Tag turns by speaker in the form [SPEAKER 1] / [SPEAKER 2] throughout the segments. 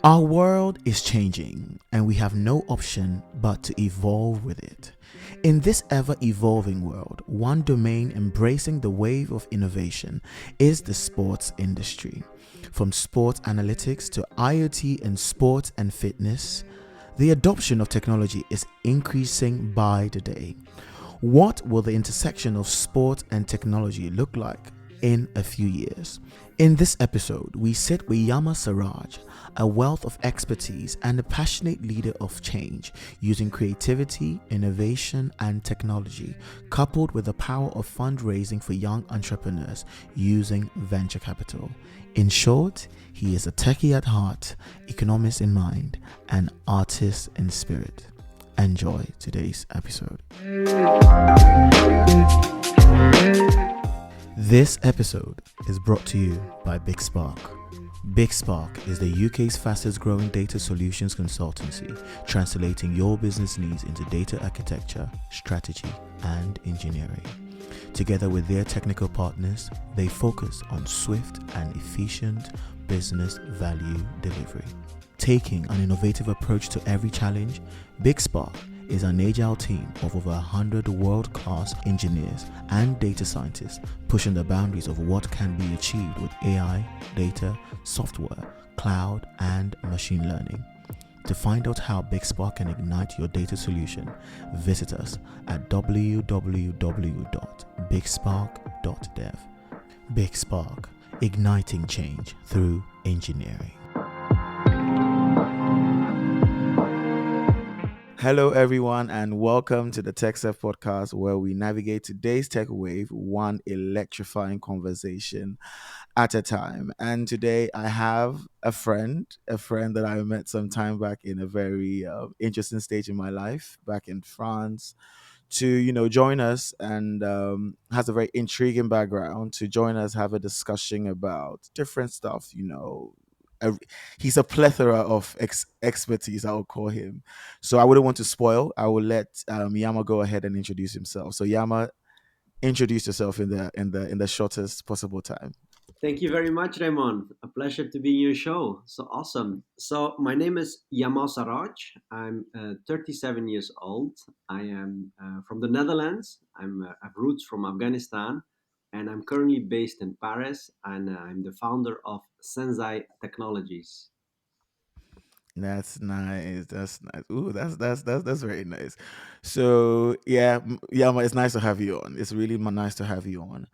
[SPEAKER 1] Our world is changing, and we have no option but to evolve with it. In this ever evolving world, one domain embracing the wave of innovation is the sports industry. From sports analytics to IoT in sports and fitness, the adoption of technology is increasing by the day. What will the intersection of sport and technology look like in a few years? In this episode, we sit with Yama Saraj, a wealth of expertise and a passionate leader of change, using creativity, innovation, and technology, coupled with the power of fundraising for young entrepreneurs using venture capital. In short, he is a techie at heart, economist in mind, and artist in spirit. Enjoy today's episode. This episode is brought to you by Big Spark. Big Spark is the UK's fastest growing data solutions consultancy, translating your business needs into data architecture, strategy, and engineering. Together with their technical partners, they focus on swift and efficient business value delivery. Taking an innovative approach to every challenge, Big Spark is an agile team of over 100 world-class engineers and data scientists pushing the boundaries of what can be achieved with AI, data, software, cloud, and machine learning. To find out how Big Spark can ignite your data solution, visit us at www.bigspark.dev. Big Spark, igniting change through engineering. Hello, everyone, and welcome to the TechSef podcast, where we navigate today's tech wave one electrifying conversation at a time. And today I have a friend that I met some time back in a very interesting stage in my life, back in France, to join us, and has a very intriguing background to join us, have a discussion about different stuff. A, he's a plethora of expertise, I will call him. So I wouldn't want to spoil. I will let Yama go ahead and introduce himself. So Yama, introduce yourself in the shortest possible time.
[SPEAKER 2] Thank you very much, Raymond. A pleasure to be in your show. So awesome. So my name is Yama Saraj. I'm 37 years old. I am from the Netherlands. I have roots from Afghanistan, and I'm currently based in Paris. And I'm the founder of Sensei Technologies.
[SPEAKER 1] That's nice. That's nice. Ooh, that's very nice. So yeah, Yama, it's nice to have you on. It's really nice to have you on.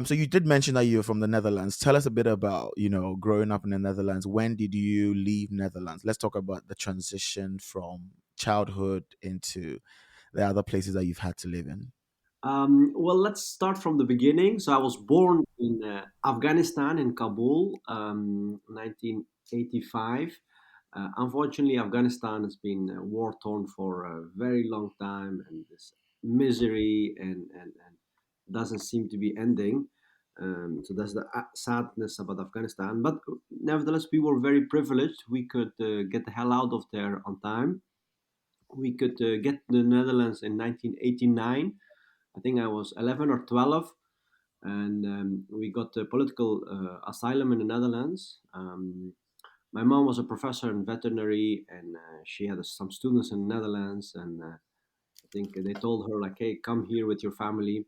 [SPEAKER 1] So you did mention that you're from the Netherlands. Tell us a bit about growing up in the Netherlands. When did you leave Netherlands? Let's talk about the transition from childhood into the other places that you've had to live in.
[SPEAKER 2] Well, let's start from the beginning. So I was born in Afghanistan, in Kabul, 1985. Unfortunately, Afghanistan has been war torn for a very long time, and this misery and doesn't seem to be ending. So that's the sadness about Afghanistan. But nevertheless, we were very privileged. We could get the hell out of there on time. We could get to the Netherlands in 1989. I think I was 11 or 12, and we got a political asylum in the Netherlands. My mom was a professor in veterinary, and she had some students in the Netherlands. And I think they told her like, "Hey, come here with your family.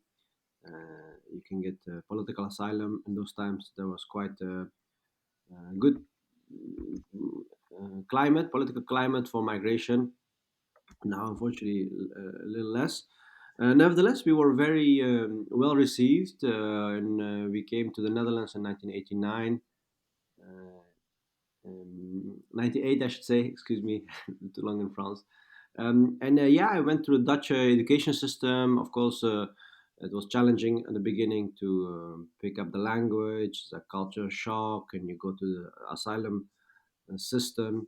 [SPEAKER 2] You can get political asylum." In those times, there was quite a good political climate for migration. Now, unfortunately, a little less. Nevertheless, we were very well received, and we came to the Netherlands in 1989. 98, I should say, excuse me, too long in France. And yeah, I went through the Dutch education system. Of course, it was challenging at the beginning to pick up the language, the culture shock, and you go to the asylum system.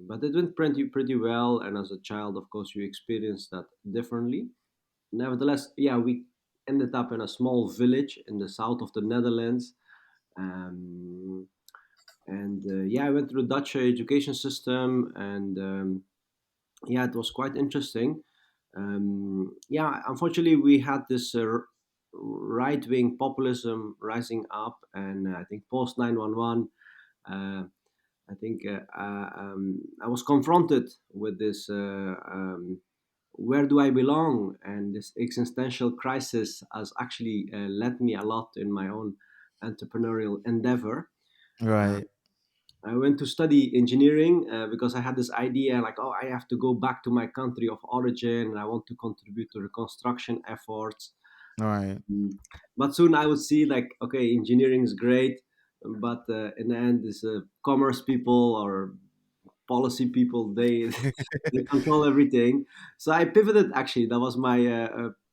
[SPEAKER 2] But it went pretty well. And as a child, of course, you experience that differently. Nevertheless, yeah, we ended up in a small village in the south of the Netherlands. Um, and yeah, I went through the Dutch education system, and yeah, it was quite interesting. Yeah, unfortunately, we had this right wing populism rising up, and I think post 911. Uh, I think I was confronted with this. Where do I belong? And this existential crisis has actually led me a lot in my own entrepreneurial endeavor. Uh,
[SPEAKER 1] Right.
[SPEAKER 2] I went to study engineering because I had this idea like, oh, I have to go back to my country of origin and I want to contribute to reconstruction efforts.
[SPEAKER 1] Right.
[SPEAKER 2] Mm. But soon I would see like, okay, engineering is great, but in the end, this commerce people or policy people, they control everything. So I pivoted. Actually, that was my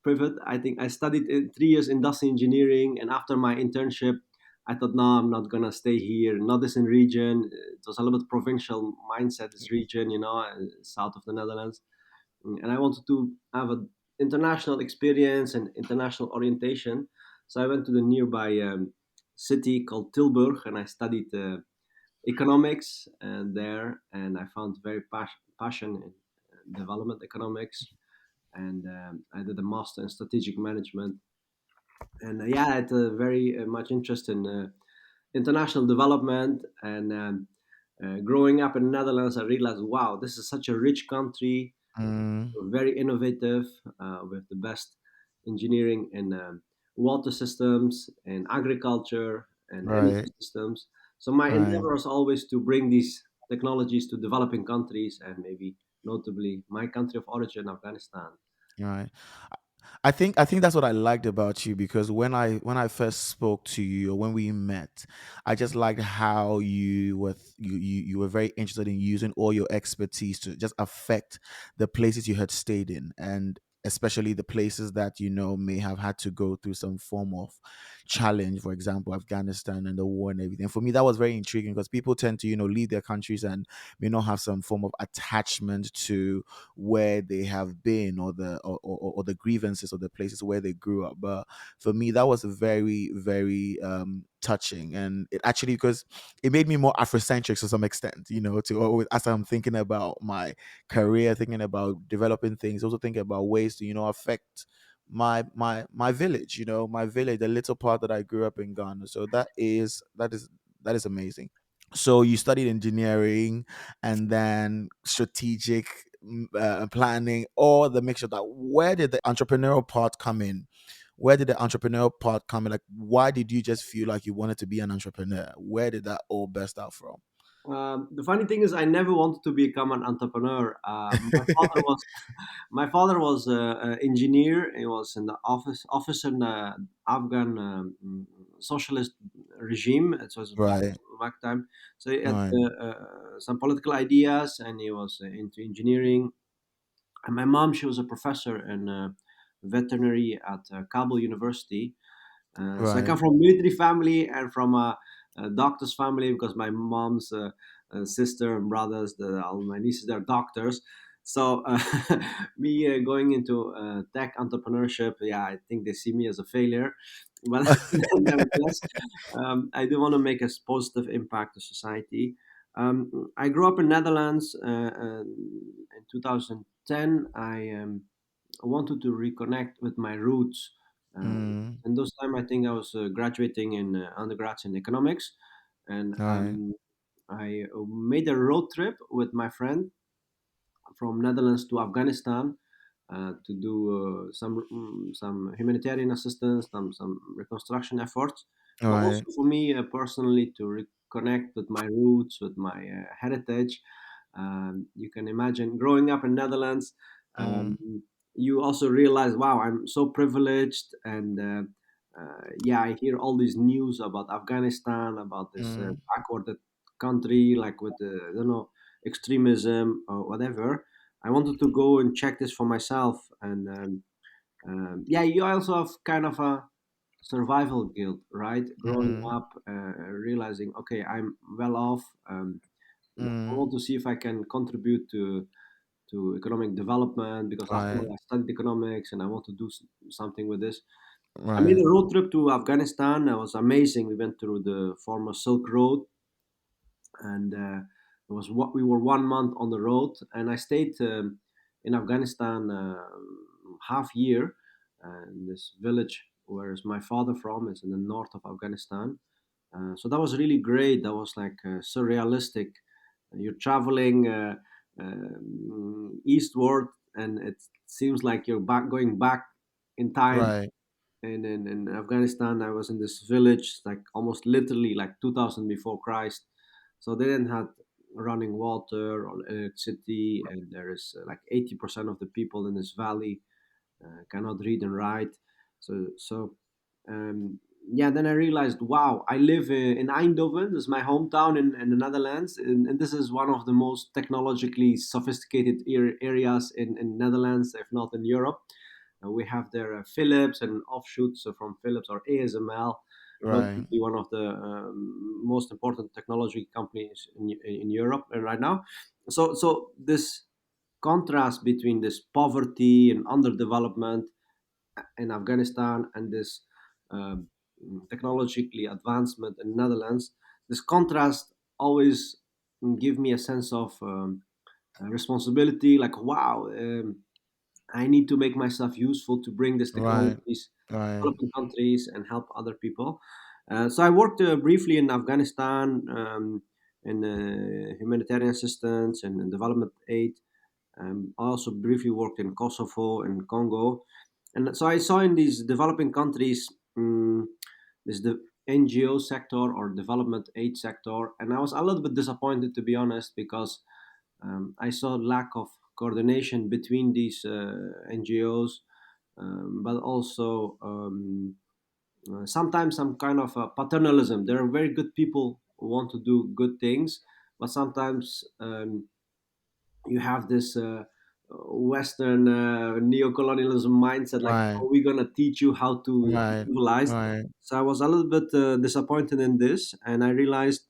[SPEAKER 2] pivot. I think I studied 3 years industrial engineering, and after my internship, I thought, no, I'm not gonna stay here. Not this in region. It was a little bit provincial mindset. This region, south of the Netherlands. And I wanted to have an international experience and international orientation. So I went to the nearby city called Tilburg, and I studied economics there, and I found very passion in development economics, and I did a master in strategic management, and yeah, I had very much interest in international development, and growing up in the Netherlands, I realized, wow, this is such a rich country,
[SPEAKER 1] Mm,
[SPEAKER 2] very innovative, with the best engineering in water systems and agriculture and energy
[SPEAKER 1] right.
[SPEAKER 2] systems. So my
[SPEAKER 1] Right.
[SPEAKER 2] endeavor is always to bring these technologies to developing countries, and maybe notably my country of origin, Afghanistan.
[SPEAKER 1] Right. I think that's what I liked about you, because when I first spoke to you, or when we met, I just liked how you were very interested in using all your expertise to just affect the places you had stayed in, and especially the places that may have had to go through some form of challenge, for example Afghanistan and the war and everything. For me, that was very intriguing, because people tend to leave their countries and may not have some form of attachment to where they have been, or or the grievances, or the places where they grew up. But for me, that was very, very touching, and it actually, because it made me more Afrocentric to some extent, to always, as I'm thinking about my career, thinking about developing things, also thinking about ways to affect my village, my village, the little part that I grew up in Ghana. So that is amazing. So you studied engineering, and then strategic planning, or the mixture of that. Where did the entrepreneurial part come in? Where did the entrepreneurial part come in? Like, why did you just feel like you wanted to be an entrepreneur? Where did that all burst out from?
[SPEAKER 2] The funny thing is, I never wanted to become an entrepreneur. My father was an engineer. He was in the office in the Afghan socialist regime. It was
[SPEAKER 1] Right,
[SPEAKER 2] back time. So he had
[SPEAKER 1] right,
[SPEAKER 2] some political ideas, and he was into engineering. And my mom, she was a professor in veterinary at Kabul University. So I
[SPEAKER 1] right,
[SPEAKER 2] come from a military family and from a doctor's family, because my mom's sister and brothers, all my nieces, they're doctors. So me going into tech entrepreneurship, yeah, I think they see me as a failure. But nevertheless, I do want to make a positive impact to society. I grew up in Netherlands. In 2010, I wanted to reconnect with my roots. Uh,
[SPEAKER 1] mm,
[SPEAKER 2] and those time, I think I was graduating in undergrads in economics, and
[SPEAKER 1] right,
[SPEAKER 2] I made a road trip with my friend from Netherlands to Afghanistan to do some humanitarian assistance, some reconstruction efforts, but also
[SPEAKER 1] right,
[SPEAKER 2] for me personally to reconnect with my roots, with my heritage. You can imagine growing up in Netherlands.
[SPEAKER 1] mm,
[SPEAKER 2] Um, you also realize, wow, I'm so privileged, and yeah, I hear all these news about Afghanistan, about this
[SPEAKER 1] mm,
[SPEAKER 2] backward country, like with the, I don't know, extremism or whatever. I wanted to go and check this for myself, and yeah, you also have kind of a survival guilt, right? Growing
[SPEAKER 1] mm,
[SPEAKER 2] up, realizing, okay, I'm well off. I
[SPEAKER 1] mm,
[SPEAKER 2] want to see if I can contribute to economic development, because after
[SPEAKER 1] right,
[SPEAKER 2] all, I studied economics and I want to do something with this. I made
[SPEAKER 1] right,
[SPEAKER 2] a road trip to Afghanistan. It was amazing. We went through the former Silk Road, and it was what we were 1 month on the road, and I stayed in Afghanistan half year in this village where is my father from. It's in the north of Afghanistan. So that was really great. That was like surrealistic. You're traveling eastward, and it seems like you're going back in time.
[SPEAKER 1] Right.
[SPEAKER 2] And in Afghanistan, I was in this village, like almost literally like 2000 before Christ. So they didn't have running water or electricity, and there is like 80% of the people in this valley cannot read and write. So um, yeah, then I realized, wow, I live in Eindhoven. This is my hometown in the Netherlands, and this is one of the most technologically sophisticated areas in Netherlands, if not in Europe. We have there Philips and offshoots from Philips or ASML,
[SPEAKER 1] Right.
[SPEAKER 2] notably one of the most important technology companies in Europe right now. So this contrast between this poverty and underdevelopment in Afghanistan and this um, technologically advancement in Netherlands, this contrast always give me a sense of responsibility. Like, wow, I need to make myself useful to bring these
[SPEAKER 1] Right.
[SPEAKER 2] technologies to
[SPEAKER 1] Right.
[SPEAKER 2] developing countries and help other people. So I worked briefly in Afghanistan in humanitarian assistance and in development aid. I also briefly worked in Kosovo and Congo, and so I saw in these developing countries this the NGO sector or development aid sector, and I was a little bit disappointed, to be honest, because I saw lack of coordination between these NGOs, but also sometimes some kind of paternalism. There are very good people who want to do good things, but sometimes you have this Western neo-colonialism mindset, like,
[SPEAKER 1] Right.
[SPEAKER 2] "Oh, we're gonna teach you how to be
[SPEAKER 1] Right.
[SPEAKER 2] civilized."
[SPEAKER 1] Right.
[SPEAKER 2] So I was a little bit disappointed in this, and I realized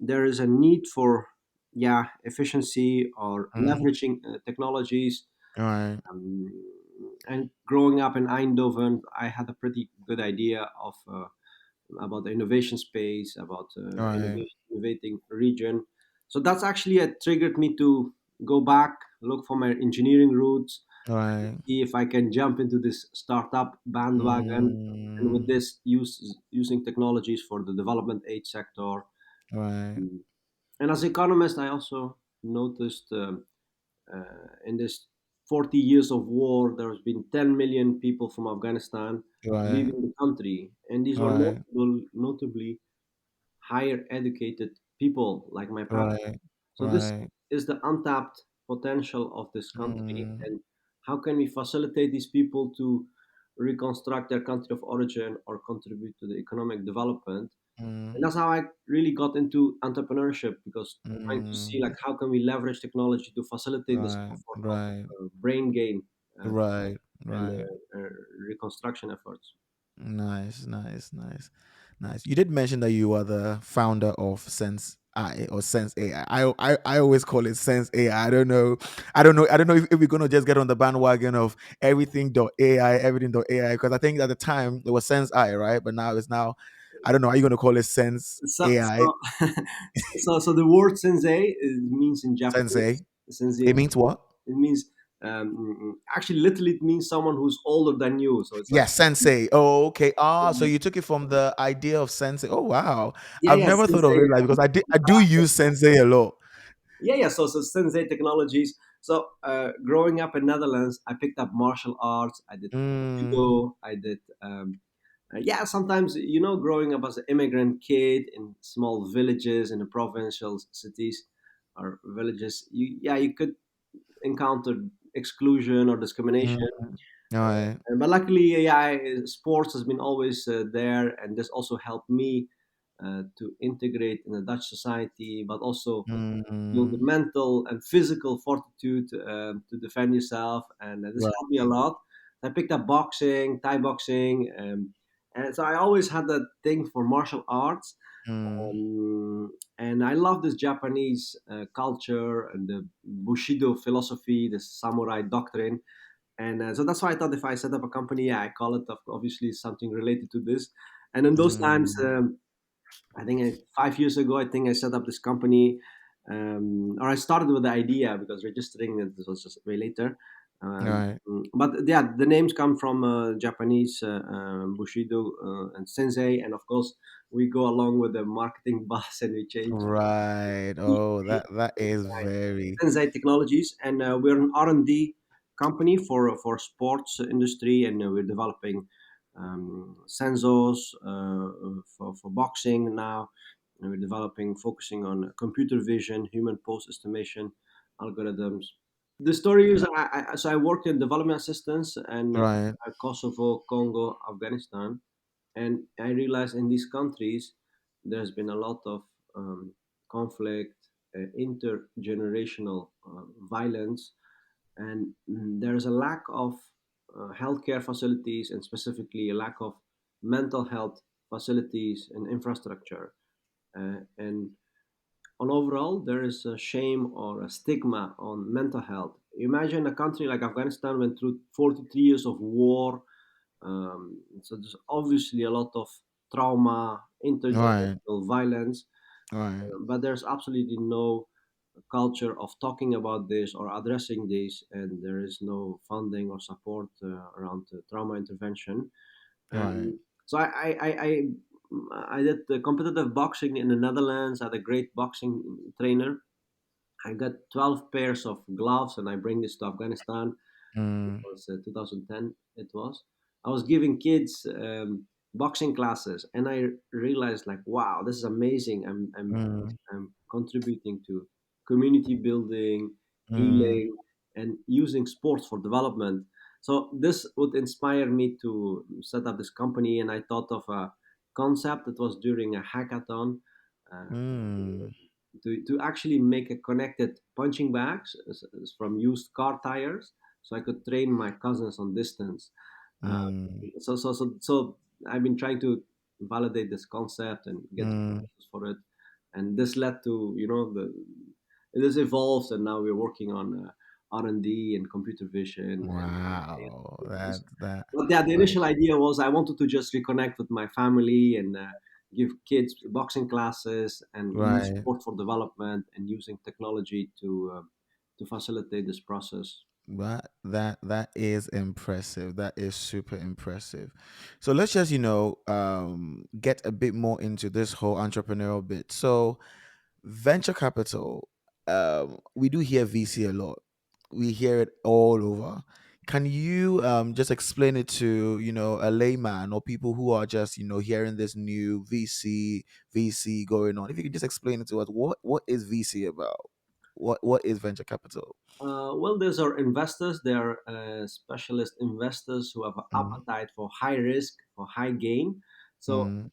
[SPEAKER 2] there is a need for, yeah, efficiency or
[SPEAKER 1] Mm.
[SPEAKER 2] leveraging technologies.
[SPEAKER 1] Right.
[SPEAKER 2] Um, and growing up in Eindhoven, I had a pretty good idea of about the innovation space, about
[SPEAKER 1] Right.
[SPEAKER 2] innovating region. So that's actually triggered me to go back, look for my engineering roots,
[SPEAKER 1] Right.
[SPEAKER 2] see if I can jump into this startup bandwagon, and with
[SPEAKER 1] Mm.
[SPEAKER 2] this using technologies for the development aid sector.
[SPEAKER 1] Right.
[SPEAKER 2] And as economist, I also noticed in this 40 years of war, there has been 10 million people from Afghanistan
[SPEAKER 1] Right.
[SPEAKER 2] leaving the country, and these were
[SPEAKER 1] Right.
[SPEAKER 2] notably higher educated people like my parents.
[SPEAKER 1] Right.
[SPEAKER 2] So this
[SPEAKER 1] Right.
[SPEAKER 2] is the untapped potential of this country,
[SPEAKER 1] Mm.
[SPEAKER 2] and how can we facilitate these people to reconstruct their country of origin or contribute to the economic development?
[SPEAKER 1] Mm.
[SPEAKER 2] And that's how I really got into entrepreneurship, because trying to see
[SPEAKER 1] Mm.
[SPEAKER 2] like how can we leverage technology to facilitate this
[SPEAKER 1] Right.
[SPEAKER 2] effort of
[SPEAKER 1] Right.
[SPEAKER 2] brain gain uh,
[SPEAKER 1] Right.
[SPEAKER 2] and
[SPEAKER 1] Right.
[SPEAKER 2] reconstruction efforts.
[SPEAKER 1] Nice, nice, nice, nice. You did mention that you are the founder of Sense I or Sense AI. I always call it Sense AI. I don't know. I don't know if we're gonna just get on the bandwagon of everything.ai, everything.ai, because I think at the time it was Sense I, right? But now it's now I don't know. Are you gonna call it Sense
[SPEAKER 2] So,
[SPEAKER 1] AI?
[SPEAKER 2] so the word sensei means in Japanese.
[SPEAKER 1] Sensei.
[SPEAKER 2] Sensei,
[SPEAKER 1] It means what?
[SPEAKER 2] it means actually literally it means someone who's older than you. So it's like
[SPEAKER 1] Yeah, sensei. Oh, okay. Ah, so you took it from the idea of sensei. Oh, wow.
[SPEAKER 2] yeah,
[SPEAKER 1] I've
[SPEAKER 2] yeah,
[SPEAKER 1] never thought of
[SPEAKER 2] sensei.
[SPEAKER 1] it like because I do use sensei a lot.
[SPEAKER 2] Yeah, yeah. So sensei technologies. So growing up in Netherlands, I picked up martial arts. I did
[SPEAKER 1] Mm,
[SPEAKER 2] judo. I did. Yeah, sometimes growing up as an immigrant kid in small villages in the provincial cities or villages, you could encounter exclusion or
[SPEAKER 1] mm,
[SPEAKER 2] discrimination.
[SPEAKER 1] all right.
[SPEAKER 2] But luckily, yeah, sports has been always there, and this also helped me to integrate in the Dutch society, but also build the
[SPEAKER 1] Mm,
[SPEAKER 2] mental and physical fortitude to defend yourself, and this helped me a
[SPEAKER 1] right.
[SPEAKER 2] lot. I picked up boxing, Thai boxing, and so I always had that thing for martial arts.
[SPEAKER 1] Mm,
[SPEAKER 2] And I love this Japanese culture and the Bushido philosophy, the samurai doctrine. And so that's why I thought if I set up a company, yeah, I call it obviously something related to this. And in those times,
[SPEAKER 1] mm,
[SPEAKER 2] I think 5 years ago, I think I set up this company, or I started with the idea because registering it, this was just way later.
[SPEAKER 1] Right.
[SPEAKER 2] But yeah, the names come from Japanese Bushido and Sensei, and of course we go along with the marketing bus and we change
[SPEAKER 1] Right. Oh, that is very
[SPEAKER 2] Sensei Technologies, and we're an R&D company for sports industry, and we're developing sensors for boxing now, and we're developing focusing on computer vision, human pose estimation algorithms. The story is, so I worked in development assistance and
[SPEAKER 1] right.
[SPEAKER 2] Kosovo, Congo, Afghanistan, and I realized in these countries there's been a lot of conflict, intergenerational violence, and there's a lack of healthcare facilities, and specifically a lack of mental health facilities and infrastructure. And on overall, there is a shame or a stigma on mental health. Imagine a country like Afghanistan went through 43 years of war, so there's obviously a lot of trauma,
[SPEAKER 1] Right.
[SPEAKER 2] intergenerational violence,
[SPEAKER 1] Right.
[SPEAKER 2] but there's absolutely no culture of talking about this or addressing this, and there is no funding or support around trauma intervention.
[SPEAKER 1] Right.
[SPEAKER 2] So I did the competitive boxing in the Netherlands. I had a great boxing trainer. I got 12 pairs of gloves, and I bring this to Afghanistan. It
[SPEAKER 1] Mm,
[SPEAKER 2] was 2010. It was. I was giving kids boxing classes, and I realized like, wow, this is amazing.
[SPEAKER 1] mm,
[SPEAKER 2] I'm contributing to community building,
[SPEAKER 1] mm,
[SPEAKER 2] healing, and using sports for development. So this would inspire me to set up this company, and I thought of a concept that was during a hackathon. Uh,
[SPEAKER 1] mm,
[SPEAKER 2] to actually make a connected punching bags from used car tires, so I could train my cousins on distance. Uh,
[SPEAKER 1] mm,
[SPEAKER 2] so I've been trying to validate this concept and get
[SPEAKER 1] mm.
[SPEAKER 2] resources for it, and this led to, the this evolves, and now we're working on R&D and computer vision and
[SPEAKER 1] Wow.
[SPEAKER 2] AI.
[SPEAKER 1] That
[SPEAKER 2] But yeah, the
[SPEAKER 1] right.
[SPEAKER 2] initial idea was I wanted to just reconnect with my family and give kids boxing classes and use
[SPEAKER 1] Right.
[SPEAKER 2] sport for development and using technology to facilitate this process.
[SPEAKER 1] That is impressive. That is super impressive. So let's just, get a bit more into this whole entrepreneurial bit. So venture capital, we do hear VC a lot. We hear it all over. Can you just explain it to, a layman or people who are just, hearing this new VC going on? If you could just explain it to us, what is VC about? What is venture capital?
[SPEAKER 2] Well, these are investors. They are specialist investors who have an
[SPEAKER 1] Mm,
[SPEAKER 2] appetite for high risk, for high gain. So
[SPEAKER 1] mm,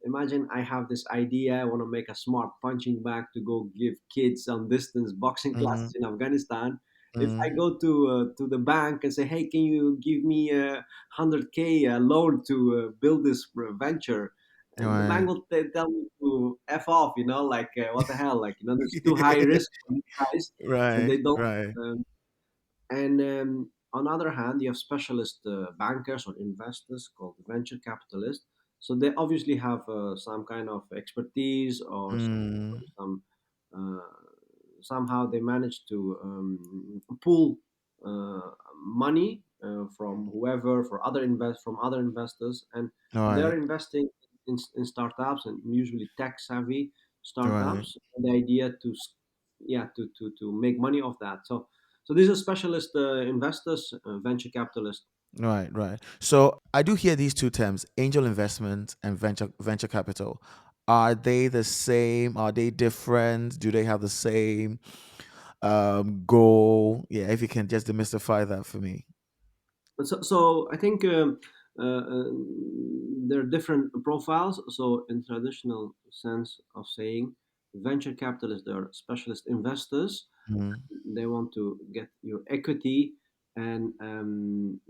[SPEAKER 2] imagine I have this idea. I want to make a smart punching bag to go give kids on distance boxing
[SPEAKER 1] mm,
[SPEAKER 2] classes in Afghanistan. If I
[SPEAKER 1] mm,
[SPEAKER 2] go to the bank and say, "Hey, can you give me a 100K loan to build this venture?" And the bank
[SPEAKER 1] right.
[SPEAKER 2] will tell me to f off. Like what the hell? Like it's too high risk for these guys, and
[SPEAKER 1] Right,
[SPEAKER 2] they don't.
[SPEAKER 1] right.
[SPEAKER 2] And on the other hand, you have specialist bankers or investors called venture capitalists. So they obviously have some kind of expertise or
[SPEAKER 1] Mm,
[SPEAKER 2] some uh, somehow they manage to pull money from whoever for other invest from other investors, and they're
[SPEAKER 1] right,
[SPEAKER 2] investing in startups and usually tech savvy
[SPEAKER 1] right.
[SPEAKER 2] startups. And the idea to make money off that. So these are specialist investors, venture capitalists.
[SPEAKER 1] Right, right. So I do hear these two terms, angel investment and venture capital. Are they the same? Are they different? Do they have the same goal? Yeah, if you can just demystify that for me.
[SPEAKER 2] So I think there are different profiles. So in traditional sense of saying, venture capitalists, they are specialist investors.
[SPEAKER 1] Mm,
[SPEAKER 2] They want to get your equity, and in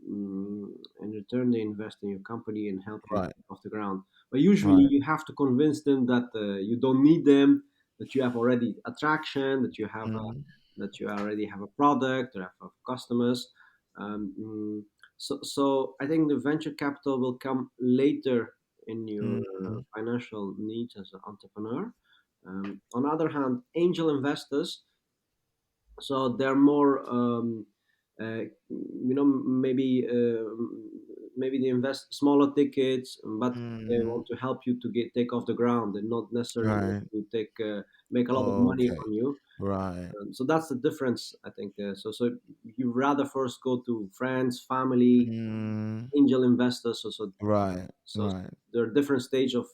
[SPEAKER 2] return they invest in your company and help you
[SPEAKER 1] right,
[SPEAKER 2] get off the ground. But usually
[SPEAKER 1] right.
[SPEAKER 2] you have to convince them that you don't need them, that you have already attraction,
[SPEAKER 1] Mm,
[SPEAKER 2] that you already have a product or have customers. Um, mm, so I think the venture capital will come later in your
[SPEAKER 1] mm,
[SPEAKER 2] financial needs as an entrepreneur. On the other hand, angel investors, so they're more maybe they invest smaller tickets, but they
[SPEAKER 1] Mm,
[SPEAKER 2] want to help you to get take off the ground and not necessarily want
[SPEAKER 1] right.
[SPEAKER 2] to take make a lot of money
[SPEAKER 1] Okay.
[SPEAKER 2] on you.
[SPEAKER 1] Right.
[SPEAKER 2] So that's the difference, I think. So you rather first go to friends, family,
[SPEAKER 1] Mm,
[SPEAKER 2] angel investors.
[SPEAKER 1] right.
[SPEAKER 2] So
[SPEAKER 1] Right.
[SPEAKER 2] there are different stage of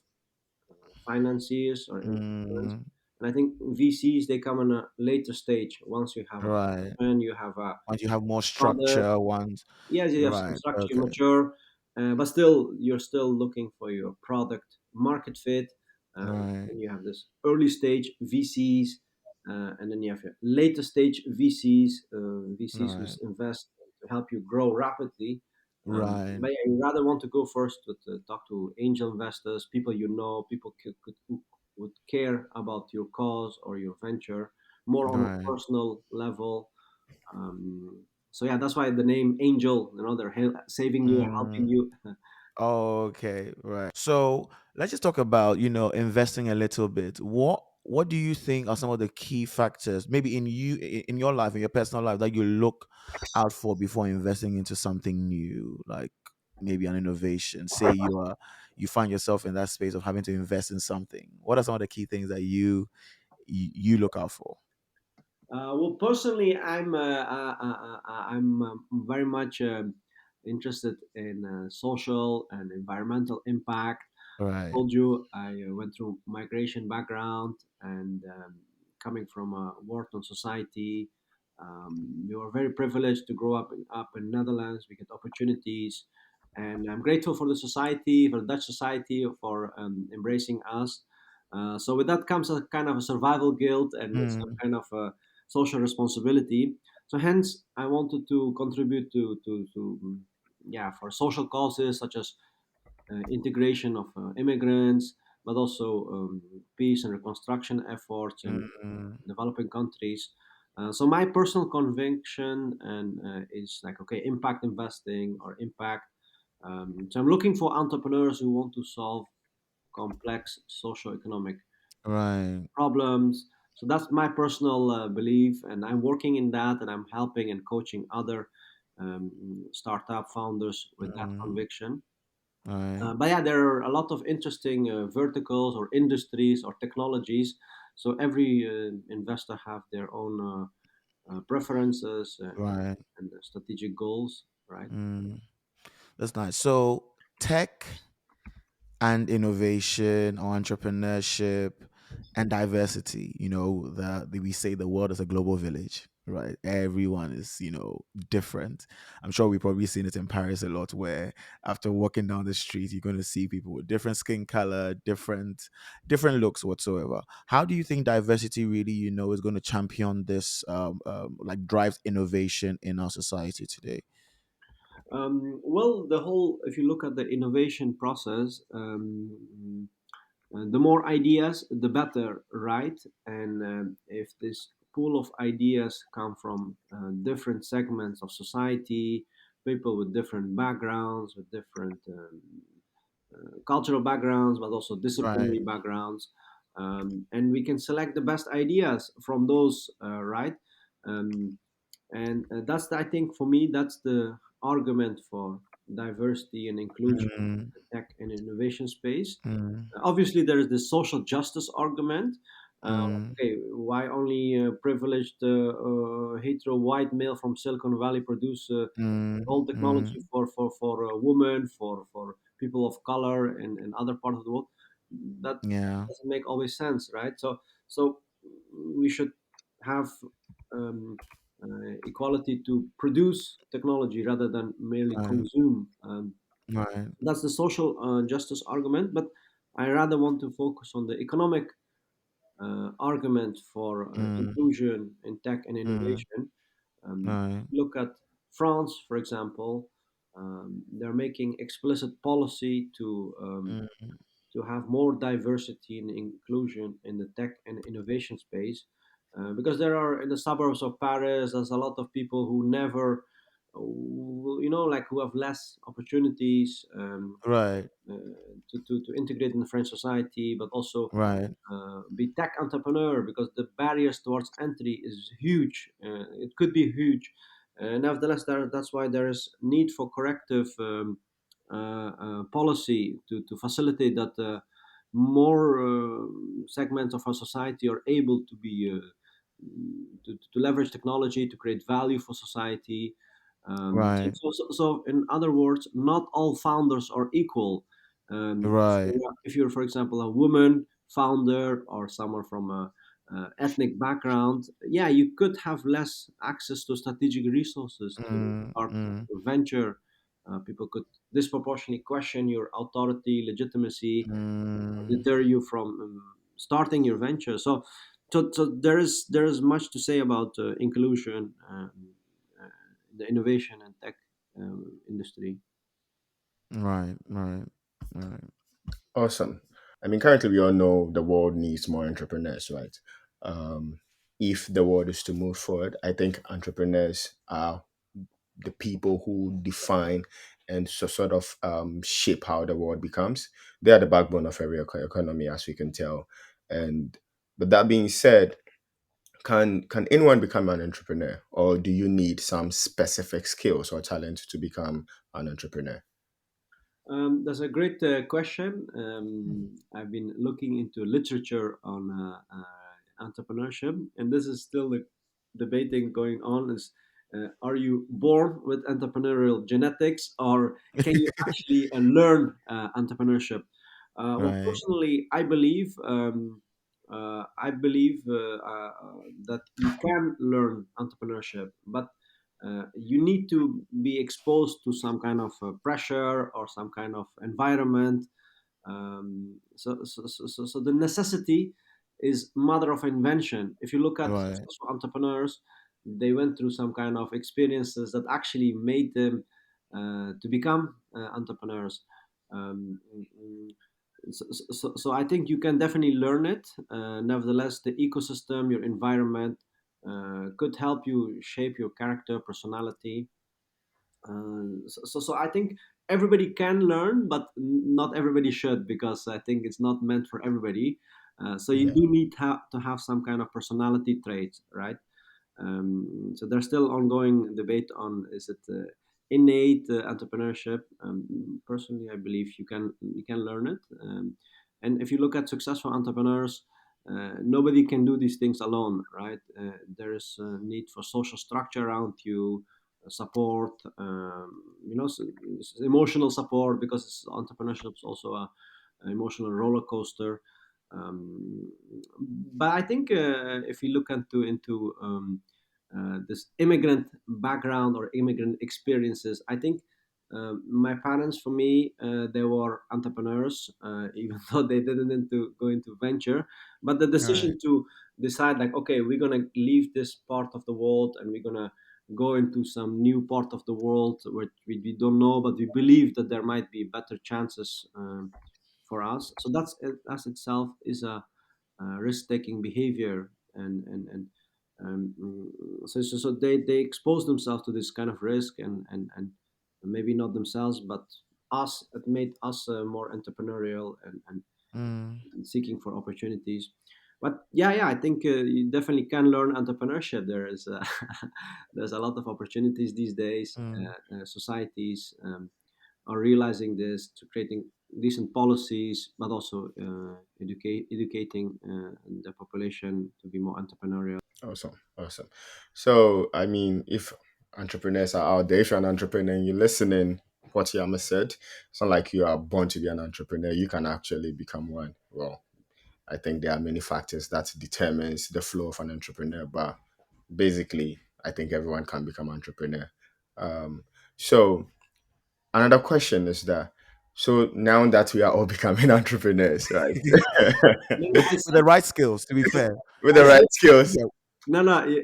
[SPEAKER 2] financiers or investments.
[SPEAKER 1] Mm,
[SPEAKER 2] And I think VCs, they come in a later stage. Once you have a
[SPEAKER 1] right.
[SPEAKER 2] plan, you have a
[SPEAKER 1] Once you have more
[SPEAKER 2] product.
[SPEAKER 1] structure, once.
[SPEAKER 2] Yes, you have some
[SPEAKER 1] Right.
[SPEAKER 2] structure,
[SPEAKER 1] Okay.
[SPEAKER 2] mature, but still, you're still looking for your product market fit.
[SPEAKER 1] Right.
[SPEAKER 2] And you have this early stage VCs, and then you have your later stage VCs, VCs who
[SPEAKER 1] Right.
[SPEAKER 2] invest to help you grow rapidly.
[SPEAKER 1] Right.
[SPEAKER 2] But yeah, you rather want to go first with talk to angel investors, people you know, people who would care about your cause or your venture more on a
[SPEAKER 1] Right.
[SPEAKER 2] personal level. So yeah, that's why the name Angel. They're saving you, helping
[SPEAKER 1] Mm.
[SPEAKER 2] you.
[SPEAKER 1] Okay, right. So let's just talk about, investing a little bit. What do you think are some of the key factors, maybe in your life, in your personal life, that you look out for before investing into something new, like maybe an innovation? Say you find yourself in that space of having to invest in something. What are some of the key things that you look out for?
[SPEAKER 2] Well, personally, I'm very much interested in social and environmental impact.
[SPEAKER 1] Right.
[SPEAKER 2] Told you I went through migration background and coming from a war-torn society. We were very privileged to grow up in Netherlands. We get opportunities, and I'm grateful for the society, for the Dutch society, for embracing us. So with that comes a kind of a survival guilt and some
[SPEAKER 1] Mm,
[SPEAKER 2] kind of a social responsibility. So hence, I wanted to contribute to yeah, for social causes such as integration of immigrants, but also peace and reconstruction efforts in
[SPEAKER 1] mm,
[SPEAKER 2] developing countries. So my personal conviction and is like, okay, impact investing or impact. So I'm looking for entrepreneurs who want to solve complex socio-economic
[SPEAKER 1] right.
[SPEAKER 2] problems. So that's my personal belief, and I'm working in that, and I'm helping and coaching other startup founders with that
[SPEAKER 1] Mm,
[SPEAKER 2] conviction.
[SPEAKER 1] right.
[SPEAKER 2] But yeah, there are a lot of interesting verticals or industries or technologies. So every investor have their own preferences
[SPEAKER 1] Right.
[SPEAKER 2] and strategic goals, right?
[SPEAKER 1] Mm, that's nice. So tech and innovation or entrepreneurship and diversity, we say the world is a global village, right? Everyone is, different. I'm sure we've probably seen it in Paris a lot, where after walking down the street you're going to see people with different skin color, different looks whatsoever. How do you think diversity really, is going to champion this, like drives innovation in our society today?
[SPEAKER 2] Well, the whole, if you look at the innovation process, the more ideas, the better, right? And if this pool of ideas come from different segments of society, people with different backgrounds, with different cultural backgrounds, but also
[SPEAKER 1] Right.
[SPEAKER 2] disciplinary backgrounds, and we can select the best ideas from those, right? Um, and that's I think for me that's the argument for diversity and inclusion
[SPEAKER 1] Mm,
[SPEAKER 2] in the tech and innovation space.
[SPEAKER 1] mm,
[SPEAKER 2] Obviously, there is the social justice argument.
[SPEAKER 1] mm,
[SPEAKER 2] Okay, why only privileged hetero white male from Silicon Valley produce
[SPEAKER 1] mm,
[SPEAKER 2] all technology
[SPEAKER 1] mm,
[SPEAKER 2] for women, for people of color in other parts of the world? That
[SPEAKER 1] yeah.
[SPEAKER 2] doesn't make always sense, right? So we should have um, equality to produce technology rather than merely
[SPEAKER 1] Right.
[SPEAKER 2] consume.
[SPEAKER 1] Right.
[SPEAKER 2] That's the social justice argument, but I rather want to focus on the economic argument for
[SPEAKER 1] Mm,
[SPEAKER 2] inclusion in tech and
[SPEAKER 1] mm,
[SPEAKER 2] innovation.
[SPEAKER 1] right.
[SPEAKER 2] Look at France, for example. They're making explicit policy
[SPEAKER 1] Mm,
[SPEAKER 2] to have more diversity and inclusion in the tech and innovation space. Because there are in the suburbs of Paris, there's a lot of people who never, like who have less opportunities
[SPEAKER 1] right.
[SPEAKER 2] to integrate in the French society, but also
[SPEAKER 1] Right.
[SPEAKER 2] be tech entrepreneur because the barriers towards entry is huge. It could be huge, Nevertheless, that's why there is need for corrective policy to facilitate that more segments of our society are able to be to leverage technology to create value for society.
[SPEAKER 1] Right.
[SPEAKER 2] So, in other words, not all founders are equal.
[SPEAKER 1] Right.
[SPEAKER 2] If you're, for example, a woman founder or someone from a ethnic background, yeah, you could have less access to strategic resources to
[SPEAKER 1] Mm,
[SPEAKER 2] start
[SPEAKER 1] mm,
[SPEAKER 2] a venture. People could disproportionately question your authority, legitimacy,
[SPEAKER 1] mm.
[SPEAKER 2] deter you from starting your venture. So there is much to say about inclusion, uh, the innovation and tech industry.
[SPEAKER 1] Right. Right. Right.
[SPEAKER 3] Awesome. I mean, currently we all know the world needs more entrepreneurs, right? Um, if the world is to move forward, I think entrepreneurs are the people who define and sort of shape how the world becomes. They are the backbone of every economy, as we can tell. And but that being said, can anyone become an entrepreneur, or do you need some specific skills or talent to become an entrepreneur?
[SPEAKER 2] That's a great question. I've been looking into literature on entrepreneurship, and this is still the debating going on. Is are you born with entrepreneurial genetics, or can you actually learn entrepreneurship?
[SPEAKER 1] Right.
[SPEAKER 2] Personally, I believe that you can learn entrepreneurship, but you need to be exposed to some kind of pressure or some kind of environment. So the necessity is mother of invention. If you look at
[SPEAKER 1] Right.
[SPEAKER 2] successful entrepreneurs, they went through some kind of experiences that actually made them to become entrepreneurs. Um, mm, mm, so I think you can definitely learn it. Nevertheless, the ecosystem, your environment, could help you shape your character, personality. So I think everybody can learn, but not everybody should, because I think it's not meant for everybody. So you
[SPEAKER 3] Yeah.
[SPEAKER 2] do need to have some kind of personality traits, right? So there's still ongoing debate on, is it innate entrepreneurship. Personally, I believe you can learn it. And if you look at successful entrepreneurs, nobody can do these things alone, right? There is a need for social structure around you, support, emotional support, because entrepreneurship is also an emotional roller coaster. Um, but I think if you look into this immigrant background or immigrant experiences, I think my parents, for me, they were entrepreneurs, even though they didn't go into venture. But the
[SPEAKER 1] Right.
[SPEAKER 2] decision to decide, like, okay, we're gonna leave this part of the world and we're gonna go into some new part of the world where we don't know, but we believe that there might be better chances for us. So that's itself is a risk-taking behavior, and so they expose themselves to this kind of risk, and maybe not themselves, but us. It made us more entrepreneurial
[SPEAKER 1] Mm,
[SPEAKER 2] and seeking for opportunities. But yeah, I think you definitely can learn entrepreneurship. There is there's a lot of opportunities these days.
[SPEAKER 1] mm,
[SPEAKER 2] Societies are realizing this, to creating decent policies, but also educating the population to be more entrepreneurial.
[SPEAKER 3] Awesome. Awesome. So, I mean, if entrepreneurs are out there, if you're an entrepreneur and you're listening, what Yama said, it's not like you are born to be an entrepreneur. You can actually become one. Well, I think there are many factors that determines the flow of an entrepreneur, but basically, I think everyone can become entrepreneur. Um, so another question is that, so now that we are all becoming entrepreneurs, right?
[SPEAKER 2] No, no,
[SPEAKER 1] with the right skills, to be fair.
[SPEAKER 3] With
[SPEAKER 2] I
[SPEAKER 3] the
[SPEAKER 2] said,
[SPEAKER 3] right skills.
[SPEAKER 1] Yeah.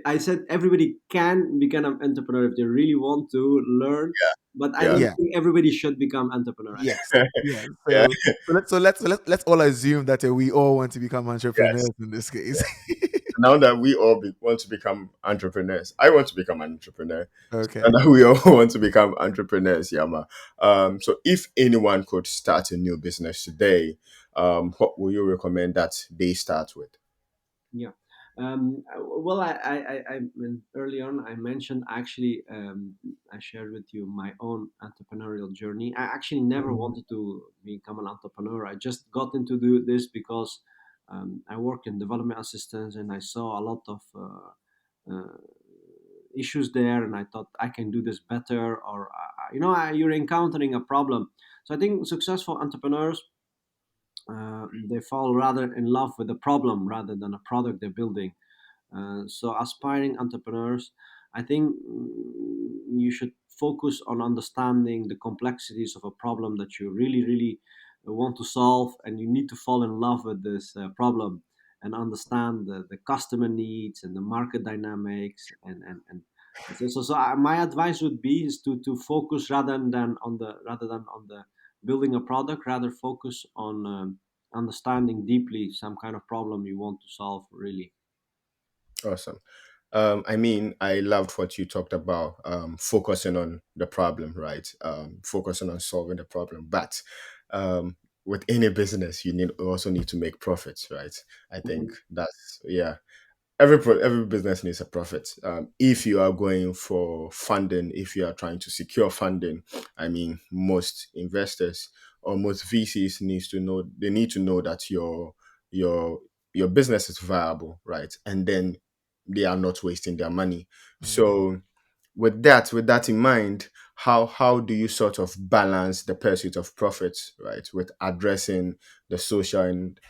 [SPEAKER 2] I said everybody can become an entrepreneur if they really want to learn, but I
[SPEAKER 3] Yeah.
[SPEAKER 2] don't
[SPEAKER 1] Yeah.
[SPEAKER 2] think everybody should become entrepreneur.
[SPEAKER 1] Yes. Yeah.
[SPEAKER 3] Yeah.
[SPEAKER 1] So let's all assume that we all want to become
[SPEAKER 3] Yes.
[SPEAKER 1] entrepreneurs in this case.
[SPEAKER 3] Now that we all want to become entrepreneurs, I want to become an entrepreneur.
[SPEAKER 1] Okay.
[SPEAKER 3] And that we all want to become entrepreneurs, Yama. So if anyone could start a new business today, what will you recommend that they start with?
[SPEAKER 2] Yeah. Well, I when early on I mentioned actually, I shared with you my own entrepreneurial journey. I actually never
[SPEAKER 3] Mhm.
[SPEAKER 2] wanted to become an entrepreneur. I just got into do this because I work in development assistance and I saw a lot of issues there, and I thought I can do this better, or you're encountering a problem. So I think successful entrepreneurs, they fall rather in love with the problem rather than a product they're building. So, aspiring entrepreneurs, I think you should focus on understanding the complexities of a problem that you really, really want to solve, and you need to fall in love with this problem and understand the customer needs and the market dynamics. And my advice would be is to focus rather than on the building a product, rather focus on understanding deeply some kind of problem you want to solve. Really.
[SPEAKER 3] Awesome. I mean, I loved what you talked about, focusing on the problem, right? Focusing on solving the problem. But with any business, you also need to make profits, right? I think
[SPEAKER 2] Mhm.
[SPEAKER 3] that's, yeah. Every business needs a profit. If you are going for funding, if you are trying to secure funding, I mean, most investors or most VCs needs to know they need to know that your your business is viable, right? And then they are not wasting their money.
[SPEAKER 1] Mm.
[SPEAKER 3] So with that in mind, how do you sort of balance the pursuit of profits, right, with addressing the social and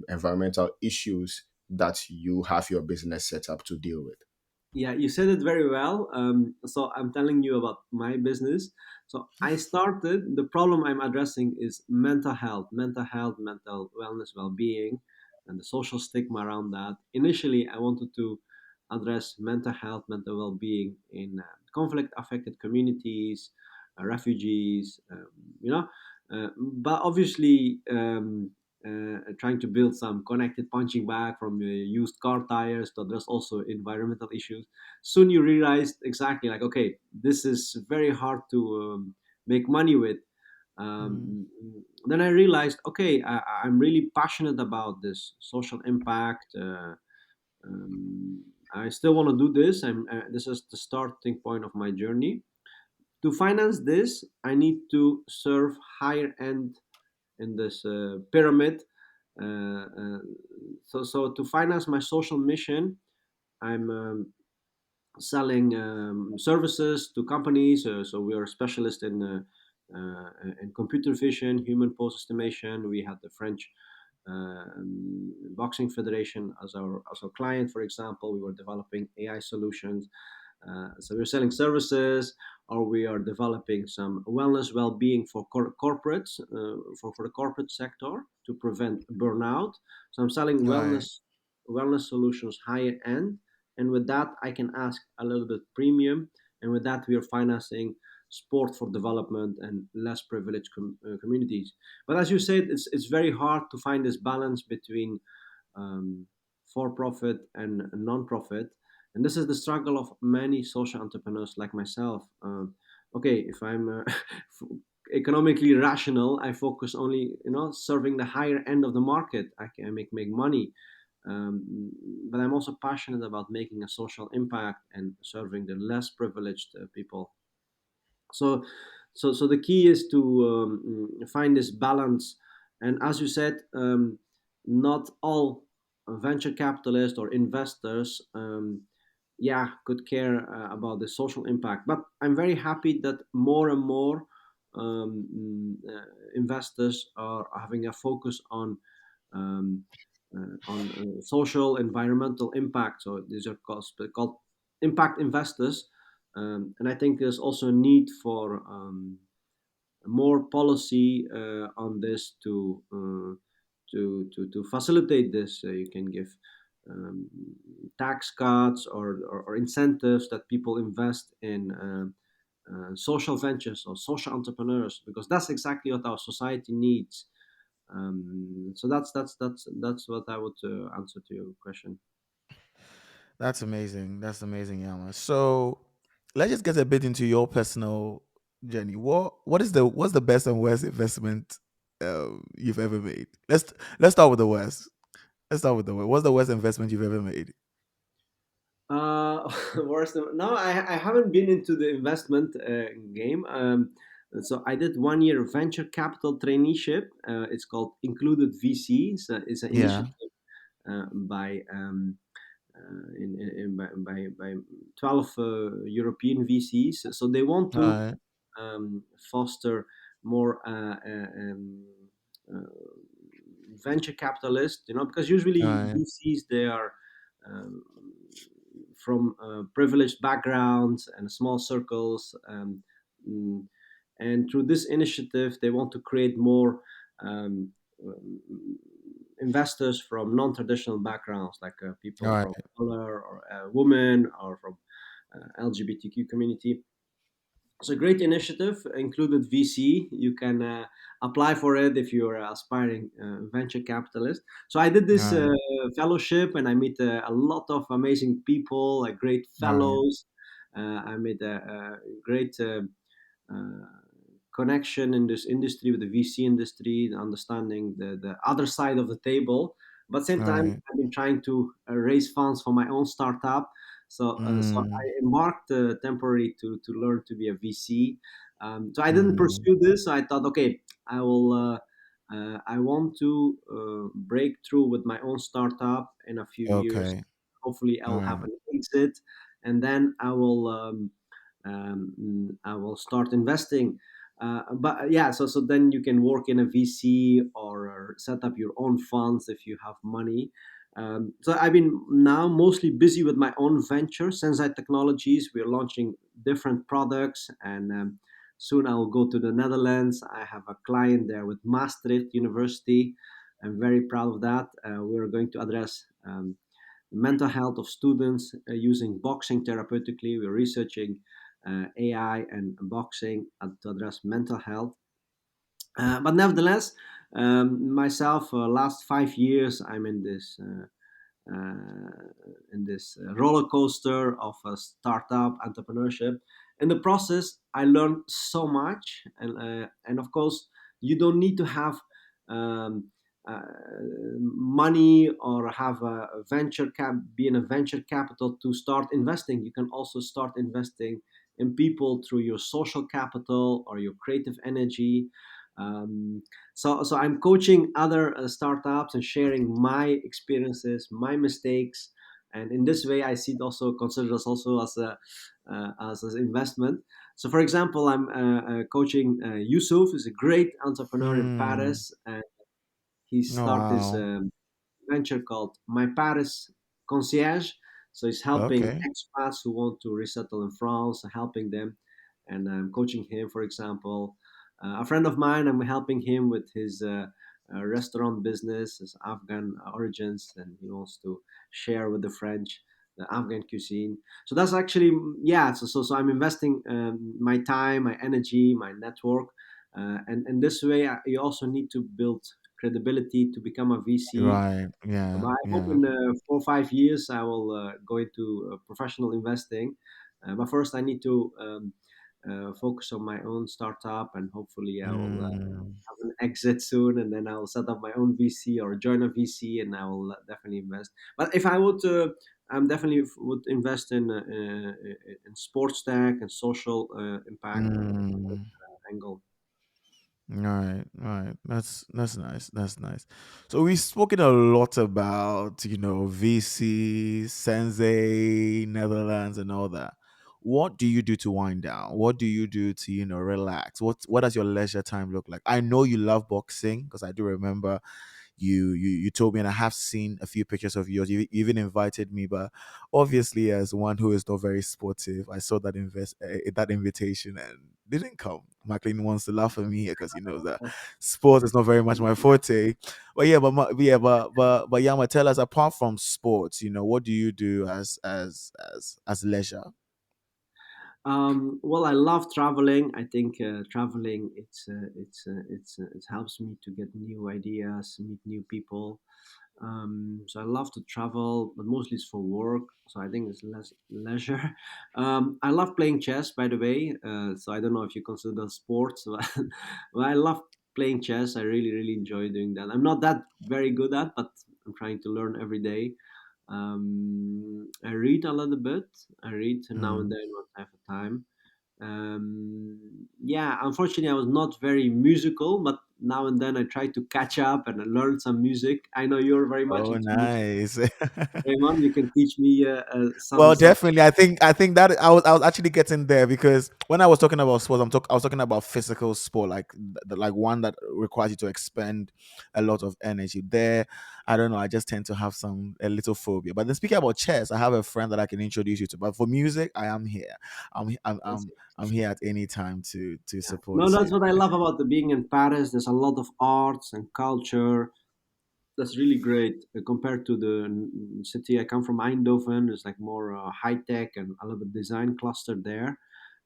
[SPEAKER 3] environmental issues that you have your business set up to deal with?
[SPEAKER 2] Yeah, you said it very well. So I'm telling you about my business. So I started, the problem I'm addressing is mental health, mental wellness, well-being, and the social stigma around that. Initially, I wanted to address mental health, mental well-being in conflict-affected communities, refugees, but obviously. Trying to build some connected punching bag from used car tires to address also environmental issues. Soon you realized exactly like, okay, this is very hard to make money with.
[SPEAKER 1] Mm.
[SPEAKER 2] Then I realized, okay, I'm really passionate about this social impact. I still want to do this. This is the starting point of my journey. To finance this, I need to serve higher end in this pyramid. Uh, uh, so to finance my social mission, I'm selling services to companies. So we are specialists in computer vision, human pose estimation. We have the French boxing federation as our client, for example. We were developing AI solutions. So we're selling services, or we are developing some wellness, well-being for corporates, for the corporate sector to prevent burnout. So I'm selling
[SPEAKER 1] Right.
[SPEAKER 2] wellness solutions higher end, and with that I can ask a little bit premium, and with that we are financing sport for development and less privileged communities. But as you said, it's very hard to find this balance between um, for profit and non-profit, and this is the struggle of many social entrepreneurs like myself. Okay, if I'm economically rational, I focus only, serving the higher end of the market. I can make money, but I'm also passionate about making a social impact and serving the less privileged people. So so the key is to find this balance. And as you said, not all venture capitalists or investors could care about the social impact, but I'm very happy that more and more investors are having a focus um, on social environmental impact. So these are called impact investors. And I think there's also a need for more policy on this to facilitate this. You can give um, tax cuts or incentives that people invest in social ventures or social entrepreneurs, because that's exactly what our society needs. So that's what I would answer to your question.
[SPEAKER 1] That's amazing. That's amazing, Yama. So let's just get a bit into your personal journey. What's the best and worst investment you've ever made? Let's start with the worst. Let's start with the worst. What's the worst investment you've ever made?
[SPEAKER 2] Worst. No, I haven't been into the investment game. So I did 1 year venture capital traineeship. It's called Included VC. It's an
[SPEAKER 1] Yeah.
[SPEAKER 2] initiative by by 12 European VCs. So they want
[SPEAKER 1] All
[SPEAKER 2] to
[SPEAKER 1] right.
[SPEAKER 2] foster more uh, venture capitalists, because
[SPEAKER 1] All
[SPEAKER 2] usually
[SPEAKER 1] right.
[SPEAKER 2] VCs, they are um, from privileged backgrounds and small circles. Mm, and through this initiative, they want to create more um, um, investors from non-traditional backgrounds, like
[SPEAKER 1] All
[SPEAKER 2] people from
[SPEAKER 1] right.
[SPEAKER 2] color or women or from LGBTQ community. It's a great initiative, included VC. You can apply for it if you're an aspiring venture capitalist. So I did
[SPEAKER 1] All
[SPEAKER 2] this
[SPEAKER 1] right.
[SPEAKER 2] fellowship, and I meet a lot of amazing people, like great
[SPEAKER 1] All right.
[SPEAKER 2] fellows. I made a great uh, connection in this industry with the VC industry, understanding the other side of the table. But same
[SPEAKER 1] All
[SPEAKER 2] time,
[SPEAKER 1] right.
[SPEAKER 2] I've been trying to raise funds for my own startup. So I
[SPEAKER 1] Mm.
[SPEAKER 2] embarked temporarily to learn to be a VC. So I didn't
[SPEAKER 1] Mm.
[SPEAKER 2] pursue this. So I thought, okay, I will. I want to break through with my own startup in a few years.
[SPEAKER 1] Okay.
[SPEAKER 2] Hopefully, I
[SPEAKER 1] All
[SPEAKER 2] will have
[SPEAKER 1] right.
[SPEAKER 2] an exit, and then I will start investing. But yeah, so then you can work in a VC or set up your own funds if you have money. So I've been now mostly busy with my own venture, Sensei Technologies. We're launching different products, and soon I will go to the Netherlands. I have a client there with Maastricht University. I'm very proud of that. We're going to address mental health of students using boxing therapeutically. We're researching AI and boxing to address mental health. But nevertheless, myself, last 5 years, I'm in this roller coaster of a startup entrepreneurship. In the process, I learned so much, and of course, you don't need to have um, uh, money or have a venture cap, be in a venture capital to start investing. You can also start investing in people through your social capital or your creative energy. Um, so I'm coaching other startups and sharing my experiences, my mistakes, and in this way I see it also considered as also as an investment. So for example, I'm coaching Yusuf, who's a great entrepreneur in
[SPEAKER 1] Mm.
[SPEAKER 2] Paris, and he
[SPEAKER 1] Oh,
[SPEAKER 2] started this
[SPEAKER 1] wow.
[SPEAKER 2] venture called My Paris Concierge. So he's helping
[SPEAKER 1] Okay.
[SPEAKER 2] expats who want to resettle in France, helping them, and I'm coaching him, for example. A friend of mine, I'm helping him with his restaurant business, his Afghan origins, and he wants to share with the French the Afghan cuisine. So that's actually, yeah. So I'm investing my time, my energy, my network, and this way you also need to build credibility to become a VC.
[SPEAKER 1] Right.
[SPEAKER 2] But
[SPEAKER 1] Yeah.
[SPEAKER 2] I hope
[SPEAKER 1] Yeah.
[SPEAKER 2] in 4 or 5 years I will go into professional investing. But first, I need to focus on my own startup, and hopefully, I will
[SPEAKER 1] Mm.
[SPEAKER 2] have an exit soon, and then I will set up my own VC or join a VC, and I will definitely invest. But if I would, I'm definitely would invest in sports tech and social impact
[SPEAKER 1] Mm.
[SPEAKER 2] angle.
[SPEAKER 1] Right, right. That's nice. That's nice. So we've spoken a lot about, VC, Sensei, Netherlands, and all that. What do you do to wind down? What do you do to, relax? What does your leisure time look like? I know you love boxing because I do remember you told me, and I have seen a few pictures of yours. You even invited me, but obviously, as one who is not very sportive, I saw that invitation and didn't come. Maclean wants to laugh at me because he knows that sport is not very much my forte. But yeah, but Yama, tell us, apart from sports, what do you do as leisure?
[SPEAKER 2] Well, I love traveling. I think traveling it helps me to get new ideas, meet new people. So I love to travel, but mostly it's for work. So I think it's less leisure. I love playing chess, by the way. So I don't know if you consider sports, but I love playing chess. I really enjoy doing that. I'm not that very good at, but I'm trying to learn every day. I read a little bit. I read now and
[SPEAKER 1] Mm.
[SPEAKER 2] then when I have time. Yeah, unfortunately, I was not very musical, but now and then I try to catch up and I learn some music. I know you're very much
[SPEAKER 1] Oh,
[SPEAKER 2] into music,
[SPEAKER 1] nice.
[SPEAKER 2] Raymond. You can teach me
[SPEAKER 1] Well,
[SPEAKER 2] some.
[SPEAKER 1] definitely. I think that I was actually getting there because when I was talking about sports, I was talking about physical sport, like like one that requires you to expend a lot of energy. There, I don't know. I just tend to have a little phobia. But then speaking about chess, I have a friend that I can introduce you to. But for music, I am here. I'm I'm
[SPEAKER 2] That's
[SPEAKER 1] I'm,
[SPEAKER 2] it.
[SPEAKER 1] I'm here at any time to
[SPEAKER 2] Yeah. No,
[SPEAKER 1] support
[SPEAKER 2] that's
[SPEAKER 1] you.
[SPEAKER 2] what I love about the being in Paris. There's a lot of arts and culture. That's really great compared to the city I come from, Eindhoven. It's like more high tech and a little bit design clustered there.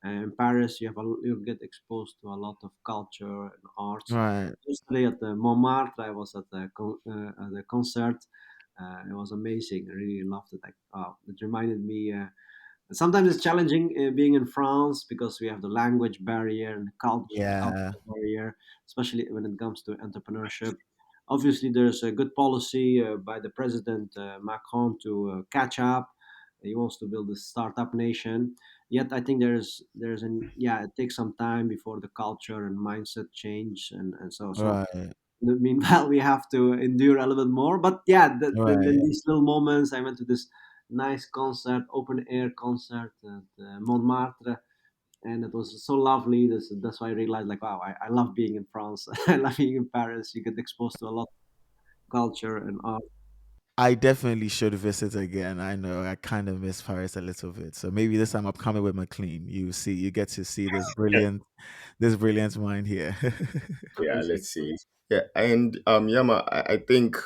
[SPEAKER 2] In Paris, you get exposed to a lot of culture and arts.
[SPEAKER 1] Right.
[SPEAKER 2] Yesterday at the Montmartre, I was at the concert. It was amazing. I really loved it. Like, it reminded me. Sometimes it's challenging being in France because we have the language barrier and
[SPEAKER 1] Yeah.
[SPEAKER 2] cultural barrier, especially when it comes to entrepreneurship. Obviously, there's a good policy by the president Macron to catch up. He wants to build a startup nation. Yet, I think there's an yeah, it takes some time before the culture and mindset change, and so
[SPEAKER 1] Right.
[SPEAKER 2] meanwhile we have to endure a little bit more. But yeah,
[SPEAKER 1] Right.
[SPEAKER 2] then these little moments. I went to this nice concert, open air concert at Montmartre, and it was so lovely. That's why I realized, like, wow, I love being in France. I love being in Paris. You get exposed to a lot of culture and art.
[SPEAKER 1] I definitely should visit again. I know I kind of miss Paris a little bit. So maybe this time I'm coming with McLean. You get to see this brilliant mind here.
[SPEAKER 3] Yeah,
[SPEAKER 2] Amazing.
[SPEAKER 3] let's see. Yeah, and Yama, I think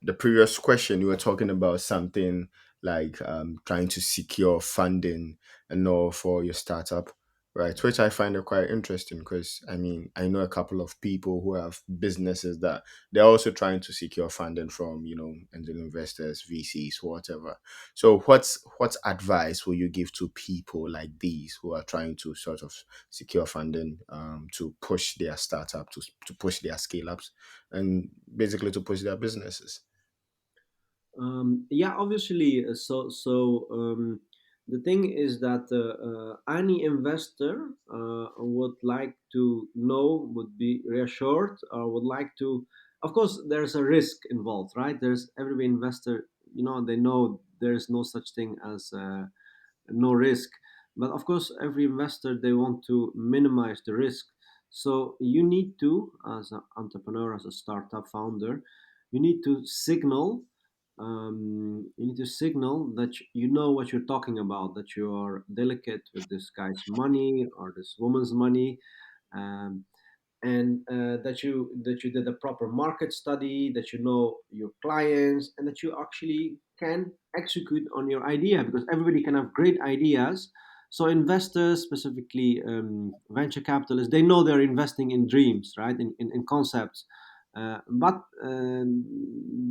[SPEAKER 3] the previous question you were talking about something like trying to secure funding and all for your startup, right? Which I find it quite interesting because I mean I know a couple of people who have businesses that they're also trying to secure funding from angel investors, VCs, whatever. So what advice will you give to people like these who are trying to sort of secure funding to push their startup, to push their scale ups, and basically to push their businesses?
[SPEAKER 2] Yeah, obviously. The thing is that any investor would like to know, would be reassured, or would like to. Of course, there's a risk involved, right? There's every investor, they know there's no such thing as no risk. But of course, every investor, they want to minimize the risk. So you need to, as an entrepreneur, as a startup founder, you need to signal. You need to signal that you know what you're talking about, that you are delicate with this guy's money or this woman's money, um, and that you did a proper market study, that you know your clients, and that you actually can execute on your idea, because everybody can have great ideas. So investors, specifically venture capitalists, they know they're investing in dreams, right, in concepts, but